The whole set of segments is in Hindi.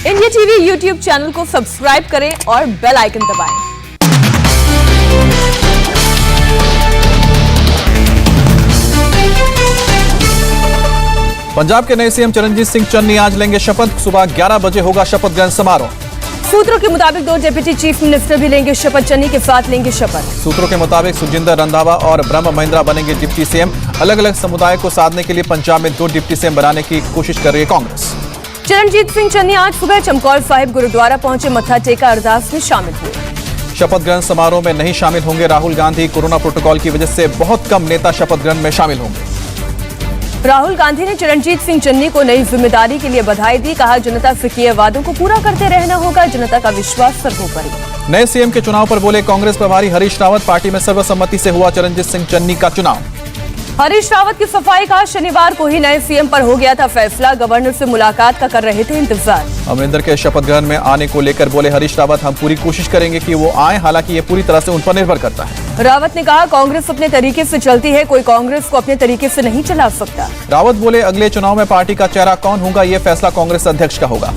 इंडिया टीवी यूट्यूब चैनल को सब्सक्राइब करें और बेल आइकन दबाएं। पंजाब के नए सीएम चरणजीत सिंह चन्नी आज लेंगे शपथ। सुबह 11 बजे होगा शपथ ग्रहण समारोह। सूत्रों के मुताबिक 2 डिप्टी चीफ मिनिस्टर भी लेंगे शपथ। चन्नी के साथ लेंगे शपथ। सूत्रों के मुताबिक सुखजिंदर रंधावा और ब्रह्म महिंद्रा बनेंगे डिप्टी सीएम। अलग अलग समुदाय को साधने के लिए पंजाब में 2 डिप्टी सीएम बनाने की कोशिश कर रही है कांग्रेस। चरणजीत सिंह चन्नी आज सुबह चमकौर साहिब गुरुद्वारा पहुंचे, मत्था टेका, अरदास में शामिल हुए। शपथ ग्रहण समारोह में नहीं शामिल होंगे राहुल गांधी। कोरोना प्रोटोकॉल की वजह से बहुत कम नेता शपथ ग्रहण में शामिल होंगे। राहुल गांधी ने चरणजीत सिंह चन्नी को नई जिम्मेदारी के लिए बधाई दी। कहा, जनता से किए वादों को पूरा करते रहना होगा, जनता का विश्वास सर्वोपरि। नए सीएम के चुनाव पर बोले कांग्रेस प्रभारी हरीश रावत। पार्टी में सर्वसम्मति से हुआ चरणजीत सिंह चन्नी का चुनाव। हरीश रावत की सफाई। कहा, शनिवार को ही नए सीएम पर हो गया था फैसला, गवर्नर से मुलाकात का कर रहे थे इंतजार। अमरिंदर के शपथ ग्रहण में आने को लेकर बोले हरीश रावत, हम पूरी कोशिश करेंगे कि वो आए, हालांकि ये पूरी तरह से उन पर निर्भर करता है। रावत ने कहा, कांग्रेस अपने तरीके से चलती है, कोई कांग्रेस को अपने तरीके से नहीं चला सकता। रावत बोले, अगले चुनाव में पार्टी का चेहरा कौन होगा ये फैसला कांग्रेस अध्यक्ष का होगा।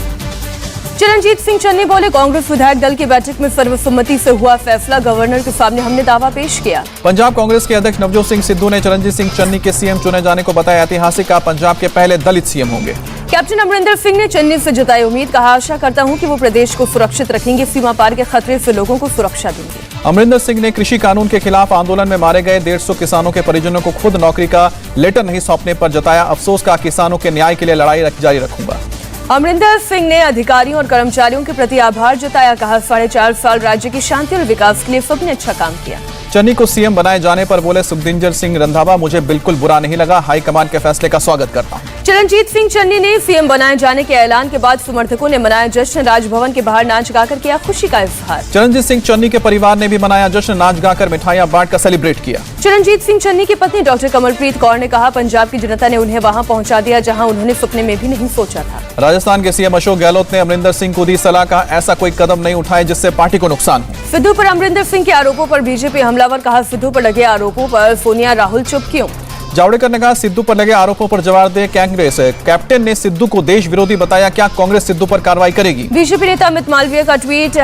चरणजीत सिंह चन्नी बोले, कांग्रेस विधायक दल की बैठक में सर्वसम्मति से हुआ फैसला, गवर्नर के सामने हमने दावा पेश किया। पंजाब कांग्रेस के अध्यक्ष नवजोत सिंह सिद्धू ने चरणजीत सिंह चन्नी के सीएम चुने जाने को बताया ऐतिहासिक। का पंजाब के पहले दलित सीएम होंगे। कैप्टन अमरिंदर सिंह ने चन्नी से जताई उम्मीद। कहा, आशा करता हूं कि वो प्रदेश को सुरक्षित रखेंगे, सीमा पार के खतरे से लोगों को सुरक्षा देंगे। अमरिंदर सिंह ने कृषि कानून के खिलाफ आंदोलन में मारे गए 150 किसानों के परिजनों को खुद नौकरी का लेटर नहीं सौंपने पर जताया अफसोस। का किसानों के न्याय के लिए लड़ाई जारी रखूंगा। अमरिंदर सिंह ने अधिकारियों और कर्मचारियों के प्रति आभार जताया। कहा, 4.5 साल राज्य की शांति और विकास के लिए सबने अच्छा काम किया। चन्नी को सीएम बनाए जाने पर बोले सुखजिंदर सिंह रंधावा, मुझे बिल्कुल बुरा नहीं लगा, हाईकमान के फैसले का स्वागत करता हूं। चरणजीत सिंह चन्नी ने सीएम बनाए जाने के ऐलान के बाद समर्थकों ने मनाया जश्न। राजभवन के बाहर नाच गाकर किया खुशी का इजहार। चरणजीत सिंह चन्नी के परिवार ने भी मनाया जश्न, नाच गाकर मिठाइयां बांट कर सेलिब्रेट किया। चरणजीत सिंह चन्नी की पत्नी डॉक्टर कमलप्रीत कौर ने कहा, पंजाब की जनता ने उन्हें वहां पहुंचा दिया जहां उन्होंने सपने में भी नहीं सोचा था। राजस्थान के सीएम अशोक गहलोत ने अमरिंदर सिंह को दी सलाह। का ऐसा कोई कदम नहीं उठाए जिससे पार्टी को नुकसान हो। सिद्धू पर अमरिंदर सिंह के आरोपों पर बीजेपी हमलावर। कहा, सिद्धू पर लगे आरोपों पर सोनिया राहुल चुप क्यों। जावड़ेकर ने कहा, सिद्धू पर लगे आरोपों पर जवाब दे कांग्रेस। कैप्टन ने सिद्धू को देश विरोधी बताया। क्या कांग्रेस सिद्धू पर कार्रवाई करेगी। बीजेपी नेता अमित मालवीय का ट्वीट,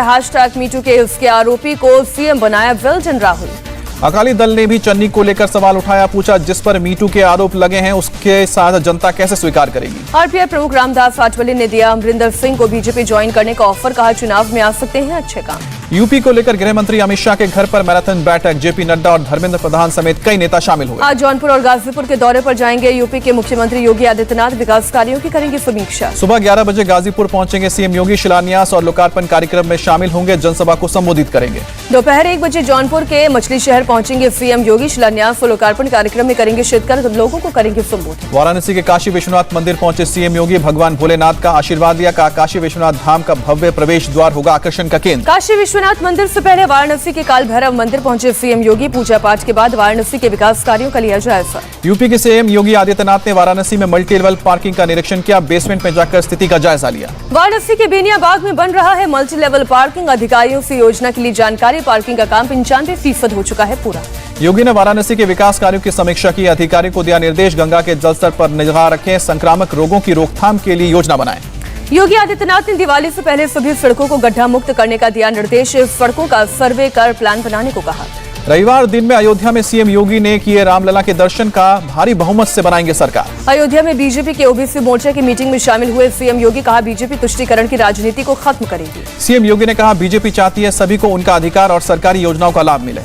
#मीटू के उसके आरोपी को सीएम बनाया, वेल डन राहुल। अकाली दल ने भी चन्नी को लेकर सवाल उठाया। पूछा, जिस पर मीटू के आरोप लगे हैं उसके साथ जनता कैसे स्वीकार करेगी। आरपीआई प्रमुख रामदास आठवले ने दिया अमरिंदर सिंह को बीजेपी ज्वाइन करने का ऑफर। कहा, चुनाव में आ सकते हैं अच्छे काम। यूपी को लेकर गृह मंत्री अमित शाह के घर पर मैराथन बैठक। जेपी नड्डा और धर्मेंद्र प्रधान समेत कई नेता शामिल हुए। आज जौनपुर और गाजीपुर के दौरे पर जाएंगे यूपी के मुख्यमंत्री योगी आदित्यनाथ। विकास कार्यों की करेंगे समीक्षा। सुबह 11 बजे गाजीपुर पहुंचेंगे सीएम योगी। शिलान्यास और लोकार्पण कार्यक्रम में शामिल होंगे, जनसभा को संबोधित करेंगे। दोपहर 1 बजे जौनपुर के मछली शहर पहुंचेंगे सीएम योगी। शिलान्यास और लोकार्पण कार्यक्रम में करेंगे शिरकत, लोगों को करेंगे संबोधित। वाराणसी के काशी विश्वनाथ मंदिर पहुंचे सीएम योगी। भगवान भोलेनाथ का आशीर्वाद लिया। का काशी विश्वनाथ धाम का भव्य प्रवेश द्वार होगा आकर्षण का केंद्र। काशी विश्वनाथ मंदिर से पहले वाराणसी के काल भैरव मंदिर पहुंचे सीएम योगी। पूजा पाठ के बाद वाराणसी के विकास कार्यों का लिया जायजा। यूपी के सीएम योगी आदित्यनाथ ने वाराणसी में मल्टी लेवल पार्किंग का निरीक्षण किया। बेसमेंट में जाकर स्थिति का जायजा लिया। वाराणसी के बेनिया बाग में बन रहा है मल्टी लेवल पार्किंग। अधिकारियों से योजना के लिए जानकारी। पार्किंग का काम 95% हो चुका है पूरा। योगी ने वाराणसी के विकास कार्यों की समीक्षा की। अधिकारी को दिया निर्देश, गंगा के जलस्तर पर निगाह रखें, संक्रामक रोगों की रोकथाम के लिए योजना बनाएं। योगी आदित्यनाथ ने दिवाली से पहले सभी सड़कों को गड्ढा मुक्त करने का दिया निर्देश। सड़कों का सर्वे कर प्लान बनाने को कहा। रविवार दिन में अयोध्या में सीएम योगी ने किए रामलला के दर्शन। का भारी बहुमत से बनाएंगे सरकार। अयोध्या में बीजेपी के ओबीसी मोर्चा की मीटिंग में शामिल हुए सीएम योगी। कहा, बीजेपी तुष्टीकरण की राजनीति को खत्म करेगी। सीएम योगी ने कहा, बीजेपी चाहती है सभी को उनका अधिकार और सरकारी योजनाओं का लाभ मिले।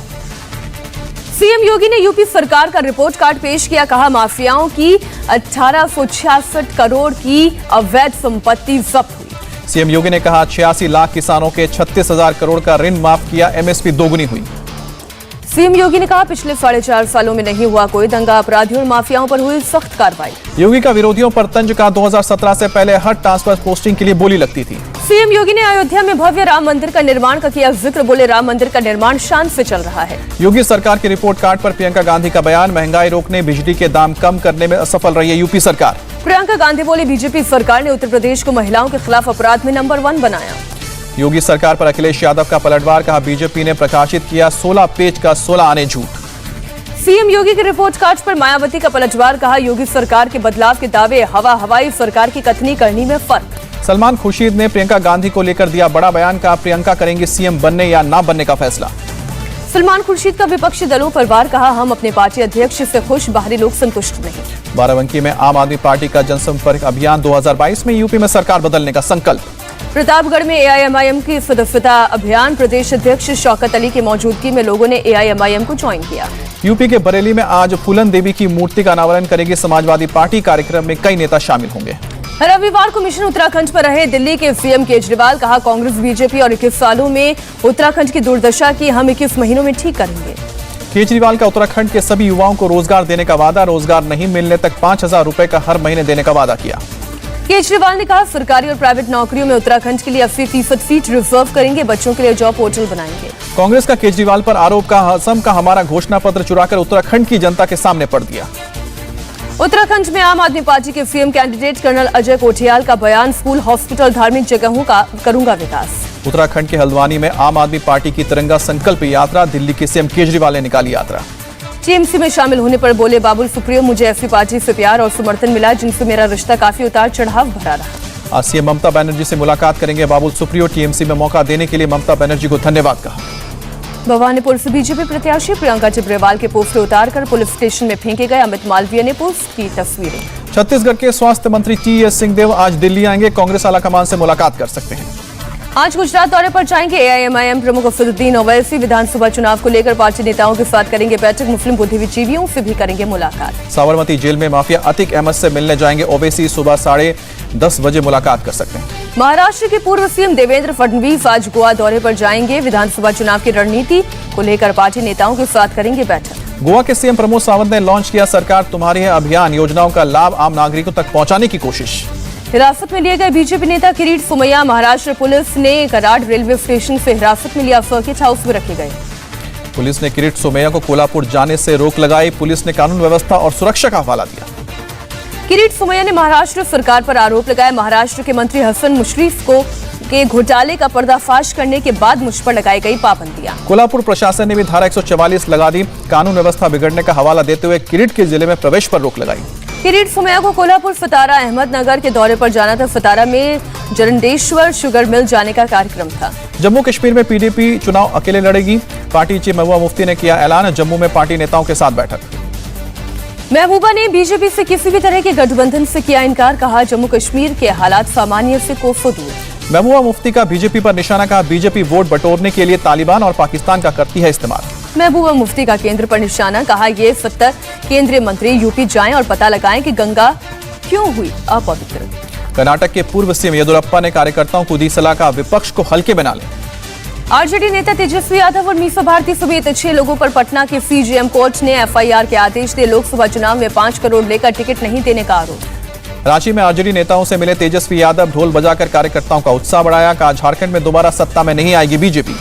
सीएम योगी ने यूपी सरकार का रिपोर्ट कार्ड पेश किया। कहा, माफियाओं की 1866 करोड़ की अवैध संपत्ति जब्त हुई। सीएम योगी ने कहा, 86 लाख किसानों के 36,000 करोड़ का ऋण माफ किया। एमएसपी दोगुनी हुई। सीएम योगी ने कहा, पिछले 4.5 सालों में नहीं हुआ कोई दंगा। अपराधियों और माफियाओं पर हुई सख्त कार्रवाई। योगी का विरोधियों पर तंज। का 2017 से पहले हर ट्रांसफर पोस्टिंग के लिए बोली लगती थी। सीएम योगी ने अयोध्या में भव्य राम मंदिर का निर्माण का किया जिक्र। बोले, राम मंदिर का निर्माण शान से चल रहा है। योगी सरकार के रिपोर्ट कार्ड पर प्रियंका गांधी का बयान। महंगाई रोकने, बिजली के दाम कम करने में असफल रही है यूपी सरकार। प्रियंका गांधी बोली, बीजेपी सरकार ने उत्तर प्रदेश को महिलाओं के खिलाफ अपराध में नंबर 1 बनाया। योगी सरकार पर अखिलेश यादव का पलटवार। कहा, बीजेपी ने प्रकाशित किया 16 पेज का 16 आने झूठ। सीएम योगी के रिपोर्ट कार्ड पर मायावती का पलटवार। कहा, योगी सरकार के बदलाव के दावे हवा हवाई, सरकार की कथनी करनी में फर्क। सलमान खुर्शीद ने प्रियंका गांधी को लेकर दिया बड़ा बयान, कहा प्रियंका करेंगी सीएम बनने या ना बनने का फैसला। सलमान खुर्शीद का विपक्षी दलों पर वार, कहा हम अपने पार्टी अध्यक्ष से खुश, बाहरी लोग संतुष्ट नहीं। बाराबंकी में आम आदमी पार्टी का जनसंपर्क अभियान, 2022 में यूपी में सरकार बदलने का संकल्प। प्रतापगढ़ में एआईएमआईएम की सदस्यता अभियान, प्रदेश अध्यक्ष शौकत अली की मौजूदगी में लोगों ने एआईएमआईएम को ज्वाइन किया। यूपी के बरेली में आज फूलन देवी की मूर्ति का अनावरण करेगी समाजवादी पार्टी, कार्यक्रम में कई नेता शामिल होंगे। रविवार को मिशन उत्तराखंड पर रहे दिल्ली के सीएम केजरीवाल, कहा कांग्रेस बीजेपी और 21 सालों में उत्तराखंड की दुर्दशा की हम 21 महीनों में ठीक करेंगे। केजरीवाल का उत्तराखंड के सभी युवाओं को रोजगार देने का वादा, रोजगार नहीं मिलने तक 5,000 रुपए का हर महीने देने का वादा किया। केजरीवाल ने कहा सरकारी और प्राइवेट नौकरियों में उत्तराखंड के लिए 80% सीट रिजर्व करेंगे, बच्चों के लिए जॉब पोर्टल बनाएंगे। कांग्रेस का केजरीवाल पर आरोप, का असम का हमारा घोषणा पत्र चुराकर उत्तराखंड की जनता के सामने पड़ दिया। उत्तराखंड में आम आदमी पार्टी के CM candidate colonel Ajay Kothiyal का बयान, स्कूल, हॉस्पिटल, धार्मिक जगहों का करूंगा विकास। उत्तराखंड के हल्द्वानी में आम आदमी पार्टी की तिरंगा संकल्प यात्रा, दिल्ली के सीएम केजरीवाल ने निकाली यात्रा। टीएमसी में शामिल होने पर बोले बाबुल सुप्रियो, मुझे ऐसी पार्टी से प्यार और समर्थन मिला जिनसे मेरा रिश्ता काफी उतार चढ़ाव भरा रहा। आज सीएम ममता बनर्जी से मुलाकात करेंगे बाबुल सुप्रियो, टीएमसी में मौका देने के लिए ममता बनर्जी को धन्यवाद कहा। भवानीपुर से बीजेपी प्रत्याशी प्रियंका टिब्रेवाल के पोस्टर उतारकर पुलिस स्टेशन में फेंके गए अमित मालवीय ने पोस्ट की तस्वीरें। छत्तीसगढ़ के स्वास्थ्य मंत्री टी.एस. सिंहदेव आज दिल्ली आएंगे, कांग्रेस आलाकमान से मुलाकात कर सकते हैं। आज गुजरात दौरे पर जाएंगे एआईएमआईएम प्रमुख अफसरुद्दीन ओवैसी, विधानसभा चुनाव को लेकर पार्टी नेताओं के साथ करेंगे बैठक, मुस्लिम बुद्धिजीवियों से भी करेंगे मुलाकात। साबरमती जेल में माफिया अतीक अहमद से मिलने जाएंगे ओवैसी, सुबह 10:30 बजे मुलाकात कर सकते हैं। महाराष्ट्र के पूर्व सीएम देवेंद्र फडणवीस आज गोवा दौरे पर जाएंगे, विधानसभा चुनाव की रणनीति को लेकर पार्टी नेताओं के साथ करेंगे बैठक। गोवा के सीएम प्रमोद सावंत ने लॉन्च किया सरकार तुम्हारी है अभियान, योजनाओं का लाभ आम नागरिकों तक पहुंचाने की कोशिश। हिरासत में लिए गए बीजेपी नेता किरीट सोमैया, महाराष्ट्र पुलिस ने कराड़ रेलवे स्टेशन से हिरासत में लिया, सर्किट हाउस में रखे गए। पुलिस ने किरीट सोमैया को कोल्हापुर जाने से रोक लगाई, पुलिस ने कानून व्यवस्था और सुरक्षा का हवाला दिया। किरीट सोमैया ने महाराष्ट्र सरकार पर आरोप लगाया, महाराष्ट्र के मंत्री हसन मुश्रीफ के घोटाले का पर्दाफाश करने के बाद मुझ पर लगाई गई पाबंदियां। कोल्हापुर प्रशासन ने भी धारा 144 लगा दी, कानून व्यवस्था बिगड़ने का हवाला देते हुए किरीट के जिले में प्रवेश पर रोक लगाई। किरीट सोमैया को कोल्हापुर, फतारा, अहमदनगर के दौरे पर जाना था। फतारा में जरंडेश्वर शुगर मिल जाने का कार्यक्रम था। जम्मू कश्मीर में पीडीपी चुनाव अकेले लड़ेगी, पार्टी चीफ महबूबा मुफ्ती ने किया ऐलान, जम्मू में पार्टी नेताओं के साथ बैठक। महबूबा ने बीजेपी से किसी भी तरह के गठबंधन से किया इनकार, कहा जम्मू कश्मीर के हालात सामान्य से कोसों दूर। महबूबा मुफ्ती का बीजेपी पर निशाना, कहा बीजेपी वोट बटोरने के लिए तालिबान और पाकिस्तान का करती है इस्तेमाल। महबूबा मुफ्ती का केंद्र पर निशाना, कहा ये 70 केंद्रीय मंत्री यूपी जाएं और पता लगाएं कि गंगा क्यों हुई अपवित्र। कर्नाटक के पूर्व सीएम येदियुरप्पा ने कार्यकर्ताओं को दी सलाह, का विपक्ष को हल्के में न लें। आरजेडी नेता तेजस्वी यादव और मीसा भारती समेत 6 लोगों पर पटना के सीजेएम कोर्ट ने एफआईआर के आदेश दिए, लोकसभा चुनाव में 5 करोड़ लेकर टिकट नहीं देने का आरोप। रांची में आरजेडी नेताओं से मिले तेजस्वी यादव, ढोल बजाकर कार्यकर्ताओं का उत्साह बढ़ाया, कहा झारखंड में दोबारा सत्ता में नहीं आएगी बीजेपी।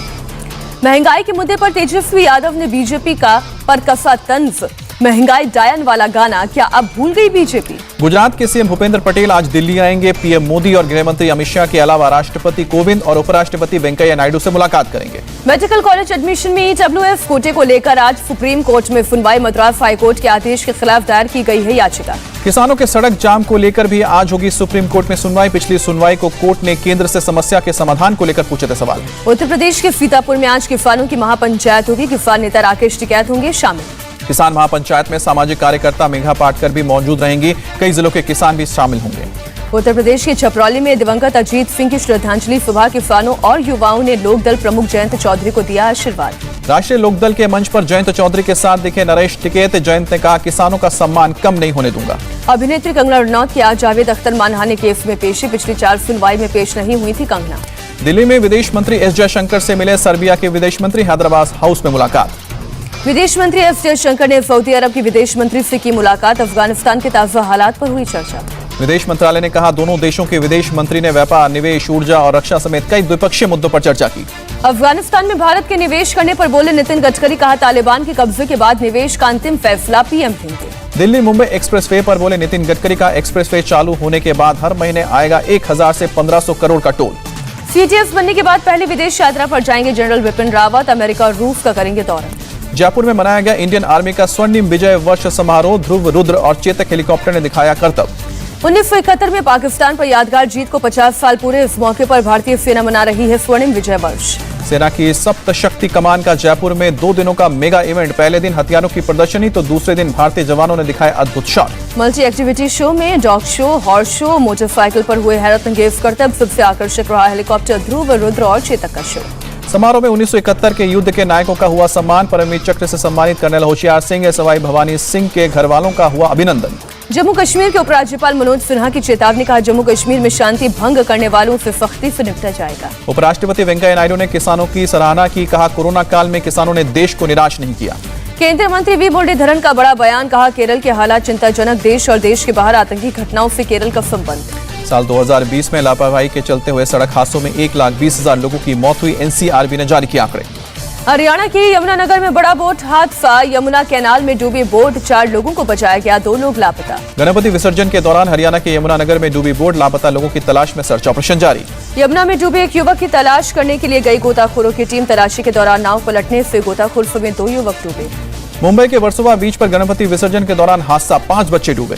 महंगाई के मुद्दे पर तेजस्वी यादव ने बीजेपी पर कसा तंज, महंगाई डायन वाला गाना क्या अब भूल गई बीजेपी। गुजरात के सीएम भूपेंद्र पटेल आज दिल्ली आएंगे, पीएम मोदी और गृह मंत्री अमित शाह के अलावा राष्ट्रपति कोविंद और उपराष्ट्रपति वेंकैया नायडू से मुलाकात करेंगे। मेडिकल कॉलेज एडमिशन में ईडब्ल्यूएस कोटे को लेकर आज सुप्रीम कोर्ट में सुनवाई, मद्रास हाईकोर्ट के आदेश के खिलाफ दायर की गई है याचिका। किसानों के सड़क जाम को लेकर भी आज होगी सुप्रीम कोर्ट में सुनवाई, पिछली सुनवाई को कोर्ट ने केंद्र से समस्या के समाधान को लेकर पूछे थे सवाल। उत्तर प्रदेश के सीतापुर में आज किसानों की महापंचायत होगी, किसान नेता राकेश टिकैत होंगे शामिल। किसान महापंचायत में सामाजिक कार्यकर्ता मेघा पाटकर भी मौजूद रहेंगी, कई जिलों के किसान भी शामिल होंगे। उत्तर प्रदेश के छपरौली में दिवंगत अजीत सिंह की श्रद्धांजलि सभा, किसानों और युवाओं ने लोकदल प्रमुख जयंत चौधरी को दिया आशीर्वाद। राष्ट्रीय लोकदल के मंच पर जयंत चौधरी के साथ दिखे नरेश टिकैत, जयंत ने कहा किसानों का सम्मान कम नहीं होने दूंगा। अभिनेत्री कंगना रनौत की आज जावेद अख्तर मानहानि केस में पेशी, पिछली 4 सुनवाई में पेश नहीं हुई थी कंगना। दिल्ली में विदेश मंत्री एस जयशंकर से मिले सर्बिया के विदेश मंत्री, हैदराबाद हाउस में मुलाकात। विदेश मंत्री एस जयशंकर ने सऊदी अरब की विदेश मंत्री से की मुलाकात, अफगानिस्तान के ताजा हालात पर हुई चर्चा। विदेश मंत्रालय ने कहा दोनों देशों के विदेश मंत्री ने व्यापार, निवेश, ऊर्जा और रक्षा समेत कई द्विपक्षीय मुद्दों पर चर्चा की। अफगानिस्तान में भारत के निवेश करने पर बोले नितिन गडकरी, कहा तालिबान के कब्जे के बाद निवेश का अंतिम फैसला पीएम लेंगे। दिल्ली मुंबई एक्सप्रेसवे पर बोले नितिन गडकरी, का एक्सप्रेसवे चालू होने के बाद हर महीने आएगा 1000 से 1500 करोड़ का टोल। सीटीएस बनने के बाद पहली विदेश यात्रा पर जाएंगे जनरल विपिन रावत, अमेरिका और रूस का करेंगे दौरा। जयपुर में मनाया गया इंडियन आर्मी का स्वर्णिम विजय वर्ष समारोह, ध्रुव, रुद्र और चेतक हेलीकॉप्टर ने दिखाया करतब। 1971 में पाकिस्तान पर यादगार जीत को 50 साल पूरे। इस मौके पर भारतीय सेना मना रही है स्वर्णिम विजय वर्ष। सेना की सप्त शक्ति कमान का जयपुर में 2 दिनों का मेगा इवेंट। पहले दिन हथियारों की प्रदर्शनी तो दूसरे दिन भारतीय जवानों ने दिखाए अद्भुत शॉट। मल्टी एक्टिविटी शो में dog show, horse show, motorcycle पर हुए हैरतअंगेज करतब। सबसे आकर्षक रहा हेलीकॉप्टर ध्रुव, रुद्र और चेतक का शो। समारोह में 1971 के युद्ध के नायकों का हुआ सम्मान। परमवीर चक्र से सम्मानित कर्नल होशियार सिंह, सवाई भवानी सिंह के घर वालों का हुआ अभिनंदन। जम्मू कश्मीर के उपराज्यपाल मनोज सिन्हा की चेतावनी। कहा, जम्मू कश्मीर में शांति भंग करने वालों से सख्ती से निपटा जाएगा। उपराष्ट्रपति वेंकैया नायडू ने किसानों की सराहना की। कहा, कोरोना काल में किसानों ने देश को निराश नहीं किया। केंद्रीय मंत्री वी मुरलीधरन का बड़ा बयान। कहा, केरल के हालात चिंताजनक। देश और देश के बाहर आतंकी घटनाओं से केरल का संबंध। साल 2020 में लापरवाही के चलते हुए सड़क हादसों में 1,20,000 लोगों की मौत हुई। एनसीआरबी ने जारी किए आंकड़े। हरियाणा के यमुनानगर में बड़ा बोट हादसा। यमुना कैनाल में डूबी बोट, 4 लोगों को बचाया गया, 2 लोग लापता। गणपति विसर्जन के दौरान हरियाणा के यमुनानगर में डूबी बोट, लापता लोगों की तलाश में सर्च ऑपरेशन जारी। यमुना में डूबे एक युवक की तलाश करने के लिए गई गोताखोरों की टीम। तलाशी के दौरान नाव पलटने से गोताखोर समेत 2 युवक डूबे। मुंबई के वर्सोवा बीच पर गणपति विसर्जन के दौरान हादसा, 5 बच्चे डूबे।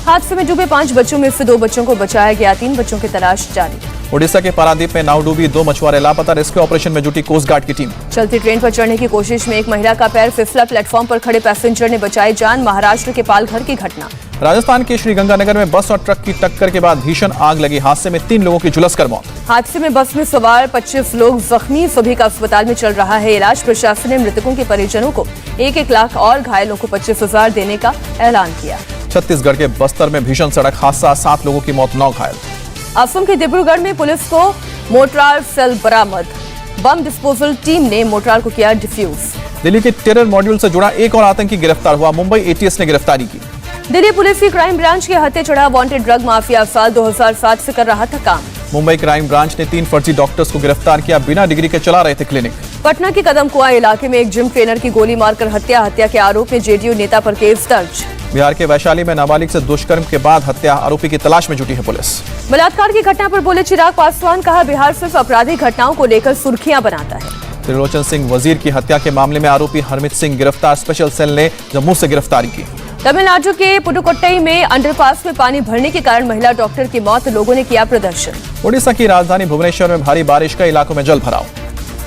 हादसे में डूबे 5 बच्चों में से 2 बच्चों को बचाया गया, 3 बच्चों की तलाश जारी। ओडिशा के पारादीप में नाव डूबी, 2 मछुआरे लापता। रेस्क्यू ऑपरेशन में जुटी कोस्ट गार्ड की टीम। चलती ट्रेन पर चढ़ने की कोशिश में एक महिला का पैर फिसला, प्लेटफॉर्म पर खड़े पैसेंजर ने बचाई जान। महाराष्ट्र के पालघर की घटना। राजस्थान के श्रीगंगानगर में बस और ट्रक की टक्कर के बाद भीषण आग लगी। हादसे में 3 लोगों की झुलसकर मौत। हादसे में बस में सवार 25 लोग जख्मी, सभी का अस्पताल में चल रहा है इलाज। प्रशासन ने मृतकों के परिजनों को 1-1 लाख और घायलों को 25,000 देने का ऐलान किया। छत्तीसगढ़ के बस्तर में भीषण सड़क हादसा, 7 लोगों की मौत, 9 घायल। असम के डिब्रूगढ़ में पुलिस को मोर्टार सेल बरामद। बम डिस्पोजल टीम ने मोर्टार को किया डिफ्यूज। दिल्ली के टेरर मॉड्यूल से जुड़ा एक और आतंकी गिरफ्तार हुआ। मुंबई एटीएस ने गिरफ्तारी की। दिल्ली पुलिस की क्राइम ब्रांच के हत्या चढ़ा वांटेड ड्रग माफिया, साल 2007 से कर रहा था काम। मुंबई क्राइम ब्रांच ने 3 फर्जी डॉक्टर्स को गिरफ्तार किया, बिना डिग्री के चला रहे थे क्लिनिक। पटना के कदमकुआं इलाके में एक जिम ट्रेनर की गोली मारकर हत्या के आरोप में जेडीयू नेता पर केस दर्ज। बिहार के वैशाली में नाबालिग से दुष्कर्म के बाद हत्या, आरोपी की तलाश में जुटी है पुलिस। बलात्कार की घटना पर बोले चिराग पासवान। कहा, बिहार सिर्फ आपराधिक घटनाओं को लेकर सुर्खियां बनाता है। त्रिलोचन सिंह वजीर की हत्या के मामले में आरोपी हरमित सिंह गिरफ्तार। स्पेशल सेल ने जम्मू से गिरफ्तारी की। तमिलनाडु के पुडुकोट्टई में अंडरपास में पानी भरने के कारण महिला डॉक्टर की मौत, लोगों ने किया प्रदर्शन। ओडिशा की राजधानी भुवनेश्वर में भारी बारिश का इलाकों में जल भराव।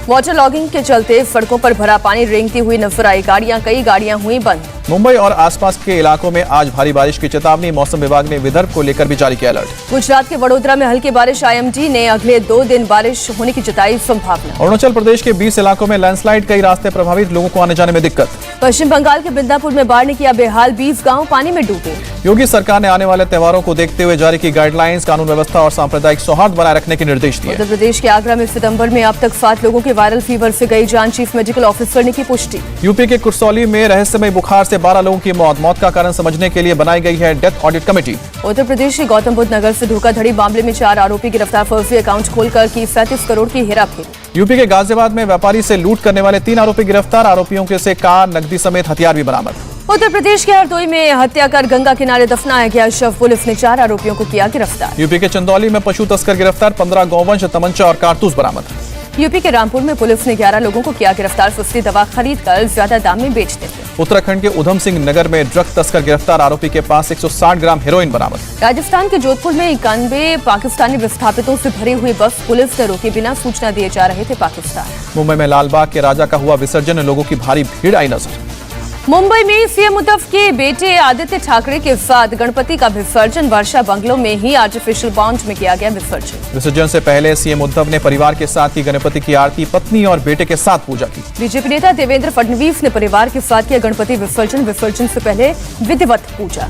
वाटर लॉगिंग के चलते सड़कों पर भरा पानी रेंगती हुई नजर आई। कई गाड़ियां हुई बंद। मुंबई और आसपास के इलाकों में आज भारी बारिश की चेतावनी। मौसम विभाग ने विदर्भ को लेकर भी जारी किया अलर्ट। गुजरात के वडोदरा में हल्की बारिश। आईएमडी ने अगले 2 दिन बारिश होने की जताई संभावना। अरुणाचल प्रदेश के 20 इलाकों में लैंडस्लाइड, कई रास्ते प्रभावित, लोगों को आने जाने में दिक्कत। पश्चिम बंगाल के मिदनापुर में बाढ़ ने किया बेहाल, 20 गांव पानी में डूबे। योगी सरकार ने आने वाले त्योहारों को देखते हुए जारी की गाइडलाइंस, कानून व्यवस्था और सांप्रदायिक सौहार्द बनाए रखने के निर्देश दिए। उत्तर प्रदेश के आगरा में सितंबर में अब तक 7 लोगों के वायरल फीवर से गई जान, चीफ मेडिकल ऑफिसर ने की पुष्टि। यूपी के कुर्सौली में रहस्यमय बुखार से 12 लोगों की मौत का कारण समझने के लिए बनाई गई है death audit committee. Uttar Pradesh के गौतम बुद्ध नगर से धोखाधड़ी मामले में 4 आरोपी गिरफ्तार, फर्जी अकाउंट खोलकर की 37 करोड़ की हेराफेरी। यूपी के गाजियाबाद में व्यापारी से लूट करने वाले 3 आरोपी गिरफ्तार, आरोपियों के से कार, नकदी समेत हथियार भी बरामद। उत्तर प्रदेश के हरदोई में हत्या कर गंगा किनारे दफनाया गया शव, पुलिस ने 4 आरोपियों को किया गिरफ्तार। यूपी के चंदौली में पशु तस्कर गिरफ्तार, 15 गौवंश, तमंचा और कारतूस बरामद। यूपी के रामपुर में पुलिस ने 11 लोगों को किया गिरफ्तार, सस्ती दवा खरीद कर ज्यादा दाम में बेचते थे। उत्तराखंड के उधम सिंह नगर में ड्रग तस्कर गिरफ्तार, आरोपी के पास 160 ग्राम हेरोइन बरामद। राजस्थान के जोधपुर में 91 पाकिस्तानी विस्थापितों से भरी हुई बस पुलिस ने रोकी, बिना सूचना दिए जा रहे थे पाकिस्तान। मुंबई में लालबाग के राजा का हुआ विसर्जन, लोगों की भारी भीड़ आई नजर। मुंबई में सीएम उद्धव के बेटे आदित्य ठाकरे के साथ गणपति का विसर्जन, वर्षा बंगलो में ही आर्टिफिशियल बाउंड में किया गया विसर्जन। विसर्जन से पहले सीएम उद्धव ने परिवार के साथ ही गणपति की आरती, पत्नी और बेटे के साथ पूजा की। बीजेपी नेता देवेंद्र फडणवीस ने परिवार के साथ किया गणपति विसर्जन से पहले विधिवत पूजा।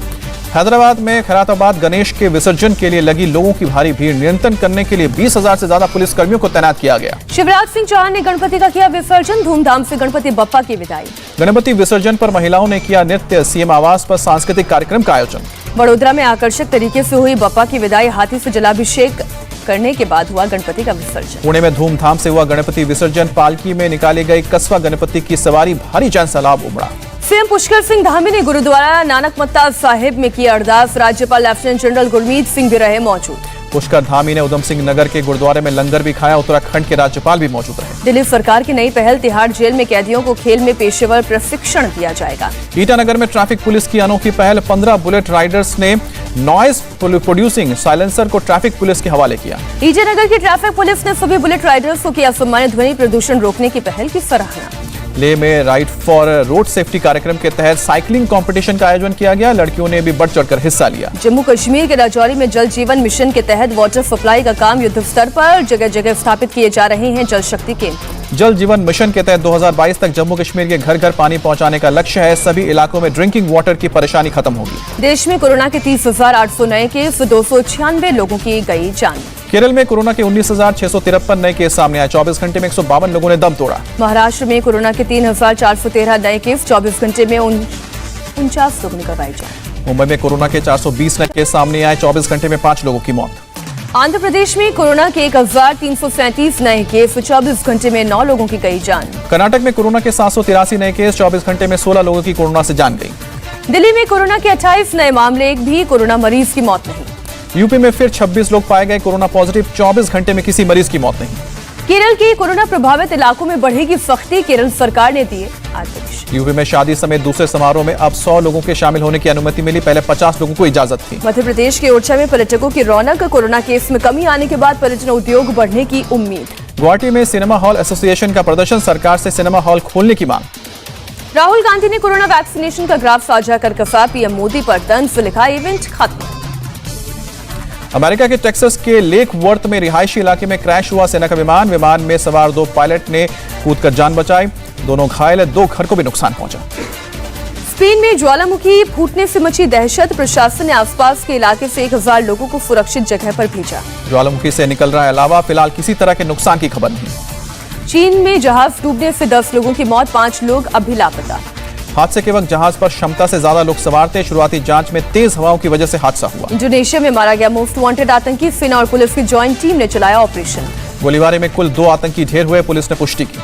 हैदराबाद में खैराताबाद गणेश के विसर्जन के लिए लगी लोगों की भारी भीड़ नियंत्रण करने के लिए 20,000 से ज्यादा पुलिसकर्मियों को तैनात किया गया। शिवराज सिंह चौहान ने गणपति का किया विसर्जन, धूमधाम से गणपति बप्पा की विदाई। गणपति विसर्जन पर महिलाओं ने किया नृत्य, सीएम आवास पर सांस्कृतिक कार्यक्रम का आयोजन। वडोदरा में आकर्षक तरीके से हुई बप्पा की विदाई, हाथी से जलाभिषेक करने के बाद हुआ गणपति का विसर्जन। पुणे में धूमधाम से हुआ गणपति विसर्जन, पालकी में निकाले गए कस्बा गणपति की सवारी, भारी जन सैलाब उमड़ा। सीएम पुष्कर सिंह धामी ने गुरुद्वारा नानकमत्ता साहिब में किया अरदास, राज्यपाल लेफ्टिनेंट जनरल गुरमीत सिंह भी रहे मौजूद। पुष्कर धामी ने उधम सिंह नगर के गुरुद्वारे में लंगर भी खाया, उत्तराखंड के राज्यपाल भी मौजूद रहे। दिल्ली सरकार की नई पहल, तिहाड़ जेल में कैदियों को खेल में पेशेवर प्रशिक्षण दिया जाएगा। ईटानगर में ट्रैफिक पुलिस की अनोखी पहल, 15 बुलेट राइडर्स ने नॉइज प्रोड्यूसिंग साइलेंसर को ट्रैफिक पुलिस के हवाले किया। ईजेनगर की ट्रैफिक पुलिस ने सभी बुलेट राइडर्स को किया सम्मानित। ध्वनि प्रदूषण रोकने की पहल की सराहना। लेह में राइड फॉर रोड सेफ्टी कार्यक्रम के तहत साइकिलिंग कंपटीशन का आयोजन किया गया। लड़कियों ने भी बढ़ चढ़कर हिस्सा लिया। जम्मू कश्मीर के राजौरी में जल जीवन मिशन के तहत वाटर सप्लाई का काम युद्ध स्तर पर जगह जगह स्थापित किए जा रहे हैं जल शक्ति केंद्र। जल जीवन मिशन के तहत 2022 तक जम्मू कश्मीर के घर घर पानी पहुंचाने का लक्ष्य है। सभी इलाकों में ड्रिंकिंग वाटर की परेशानी खत्म होगी। देश में कोरोना के 30,800 नए केस, 296 लोगों की गई जान। केरल में कोरोना के 19,653 नए केस सामने आए। 24 घंटे में 152 लोगों ने दम तोड़ा। महाराष्ट्र में कोरोना के 3,413 नए केस, 24 घंटे में 49 लोगों ने करवाई जान। मुंबई में कोरोना के 420 नए केस सामने आए। 24 घंटे में 5 लोगों की मौत। आंध्र प्रदेश में कोरोना के 1,337 नए केस, 24 घंटे में 9 लोगों की गई जान। कर्नाटक में कोरोना के 783 नए केस, 24 घंटे में 16 लोगों की कोरोना से जान गई। दिल्ली में कोरोना के 28 नए मामले, एक भी कोरोना मरीज की मौत नहीं। यूपी में फिर 26 लोग पाए गए कोरोना पॉजिटिव, 24 घंटे में किसी मरीज की मौत नहीं। केरल के कोरोना प्रभावित इलाकों में बढ़ेगी सख्ती, केरल सरकार ने दिए आदेश। यूपी में शादी समेत दूसरे समारोह में अब 100 लोगों के शामिल होने की अनुमति मिली। पहले 50 लोगों को इजाजत थी। मध्य प्रदेश के ओरछा में पर्यटकों की रौनक, कोरोना केस में कमी आने के बाद पर्यटन उद्योग बढ़ने की उम्मीद। गुवाहाटी में सिनेमा हॉल एसोसिएशन का प्रदर्शन, सरकार से सिनेमा हॉल खोलने की मांग। राहुल गांधी ने कोरोना वैक्सीनेशन का ग्राफ साझा कर कसा, पीएम मोदी पर तंज लिखा, इवेंट खत्म। अमेरिका के टेक्सास के लेक वर्थ में रिहायशी इलाके में क्रैश हुआ सेना का विमान। विमान में सवार 2 पायलट ने कूदकर जान बचाई। दोनों घायल, 2 घर को भी नुकसान पहुंचा। स्पेन में ज्वालामुखी फूटने से मची दहशत, प्रशासन ने आसपास के इलाके से 1000 लोगों को सुरक्षित जगह पर भेजा। ज्वालामुखी से निकल रहा है लावा, फिलहाल किसी तरह के नुकसान की खबर नहीं। चीन में जहाज डूबने से 10 लोगों की मौत, 5 लोग अब भी लापता। हादसे के वक्त जहाज पर क्षमता से ज्यादा लोग सवार थे। शुरुआती जांच में तेज हवाओं की वजह से हादसा हुआ। इंडोनेशिया में मारा गया मोस्ट वांटेड आतंकी, सेना और पुलिस की ज्वाइंट टीम ने चलाया ऑपरेशन। गोलीबारी में कुल 2 आतंकी ढेर हुए, पुलिस ने पुष्टि की।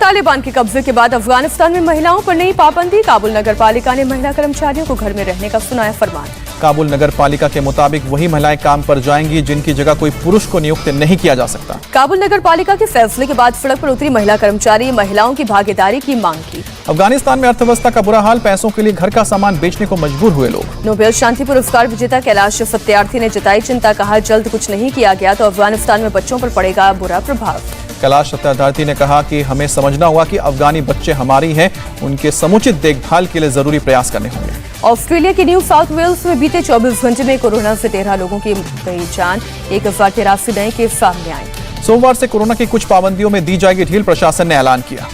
तालिबान के कब्जे के बाद अफगानिस्तान में महिलाओं पर नई पाबंदी, काबुल नगर पालिका ने महिला कर्मचारियों को घर में रहने का सुनाया फरमान। काबुल नगर पालिका के मुताबिक वही महिलाएं काम पर जाएंगी जिनकी जगह कोई पुरुष को नियुक्त नहीं किया जा सकता। काबुल नगर पालिका के फैसले के बाद सड़क पर उतरी महिला कर्मचारी, महिलाओं की भागीदारी की मांग की। अफगानिस्तान में अर्थव्यवस्था का बुरा हाल, पैसों के लिए घर का सामान बेचने को मजबूर हुए लोग। नोबेल शांति पुरस्कार विजेता कैलाश सत्यार्थी ने जताई चिंता, कहा जल्द कुछ नहीं किया गया तो अफगानिस्तान में बच्चों पर पड़ेगा बुरा प्रभाव। कैलाश सत्यार्थी ने कहा कि हमें समझना होगा कि अफगानी बच्चे हमारी हैं, उनके समुचित देखभाल के लिए जरूरी प्रयास करने होंगे। ऑस्ट्रेलिया के न्यू साउथ वेल्स में बीते 24 घंटे में कोरोना से 13 लोगों की गई जान, 1083 नए केस सामने आए। सोमवार से कोरोना की कुछ पाबंदियों में दी जाएगी ढील, प्रशासन ने ऐलान किया।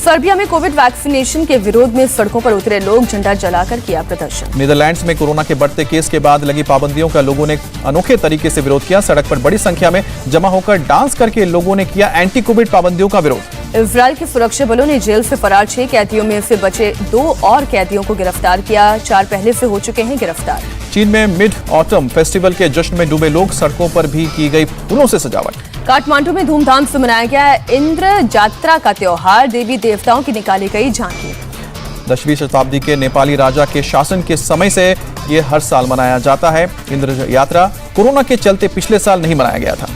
सर्बिया में कोविड वैक्सीनेशन के विरोध में सड़कों पर उतरे लोग, झंडा जलाकर किया प्रदर्शन। नीदरलैंड्स में कोरोना के बढ़ते केस के बाद लगी पाबंदियों का लोगों ने अनोखे तरीके से विरोध किया। सड़क पर बड़ी संख्या में जमा होकर डांस करके लोगों ने किया एंटी कोविड पाबंदियों का विरोध। इजरायल के सुरक्षा बलों ने जेल से फरार 6 कैदियों में से बचे 2 और कैदियों को गिरफ्तार किया, 4 पहले से हो चुके हैं गिरफ्तार। चीन में मिड ऑटम फेस्टिवल के जश्न में डूबे लोग, सड़कों पर भी की गई फूलों से सजावट। काठमांडू में धूमधाम से मनाया गया इंद्र जात्रा का त्योहार, देवी देवताओं की निकाली गई झांकी। 10वीं शताब्दी के नेपाली राजा के शासन के समय से ये हर साल मनाया जाता है। इंद्र यात्रा कोरोना के चलते पिछले साल नहीं मनाया गया था।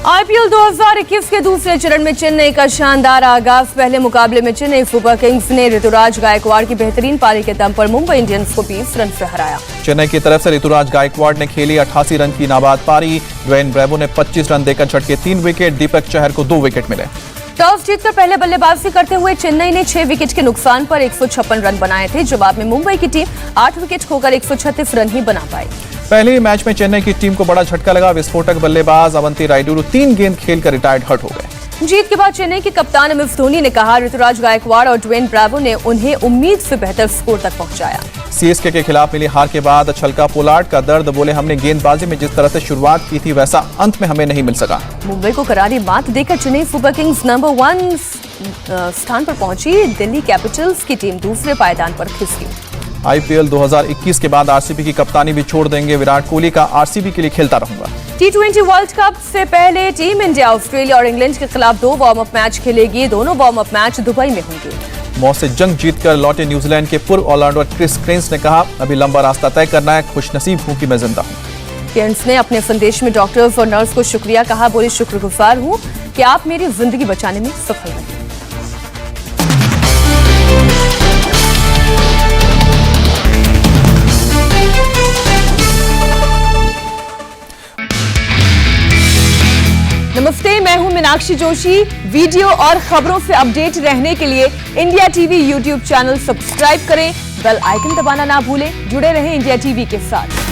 आईपीएल 2021 के दूसरे चरण में चेन्नई का शानदार आगाज। पहले मुकाबले में चेन्नई सुपर किंग्स ने ऋतुराज गायकवाड़ की बेहतरीन पारी के दम पर मुंबई इंडियंस को 20 रन से हराया। चेन्नई की तरफ से ऋतुराज गायकवाड़ ने खेली 88 रन की नाबाद पारी। ड्वेन ब्रेवो ने 25 रन देकर झटके 3 विकेट। दीपक चहर को 2 विकेट मिले। टॉस जीतकर पहले बल्लेबाजी करते हुए चेन्नई ने 6 विकेट के नुकसान पर 156 रन बनाए थे। जवाब में मुंबई की टीम 8 विकेट खोकर 136 रन ही बना पाई। पहले मैच में चेन्नई की टीम को बड़ा झटका लगा। विस्फोटक बल्लेबाज अवंती रायडू 3 गेंद खेलकर रिटायर्ड हर्ट हो गए। जीत के बाद चेन्नई के कप्तान एमएस धोनी ने कहा ऋतुराज गायकवाड़ और ड्वेन ब्रावो ने उन्हें उम्मीद से बेहतर स्कोर तक पहुंचाया। सीएसके के खिलाफ मिली हार के बाद छलका पोलार्ड का दर्द, बोले हमने गेंदबाजी में जिस तरह से शुरुआत की थी वैसा अंत में हमें नहीं मिल सका। मुंबई को करारी मात देकर चेन्नई सुपर किंग्स नंबर 1 स्थान पर पहुंची। दिल्ली कैपिटल्स की टीम दूसरे पायदान पर खिसकी। आईपीएल 2021 के बाद आरसीबी की कप्तानी भी छोड़ देंगे विराट कोहली का आरसीबी के लिए खेलता रहूंगा। T20 वर्ल्ड कप से पहले टीम इंडिया ऑस्ट्रेलिया और इंग्लैंड के खिलाफ 2 वार्म अप मैच खेलेगी। दोनों वार्म अप मैच दुबई में होंगे। मौत से जंग जीतकर लौटे न्यूजीलैंड के पूर्व ऑलराउंडर क्रिस क्रेन्स ने कहा, अभी लंबा रास्ता तय करना है, खुशनसीब हूं कि मैं जिंदा हूं। क्रेन्स ने अपने संदेश में डॉक्टर्स और नर्स को शुक्रिया कहा, बोले शुक्रगुजार हूं कि आप मेरी जिंदगी बचाने में सफल रहे। नमस्ते, मैं हूं मीनाक्षी जोशी। वीडियो और खबरों से अपडेट रहने के लिए India TV YouTube channel subscribe करें, बेल आइकन दबाना ना भूलें। जुड़े रहें इंडिया टीवी के साथ।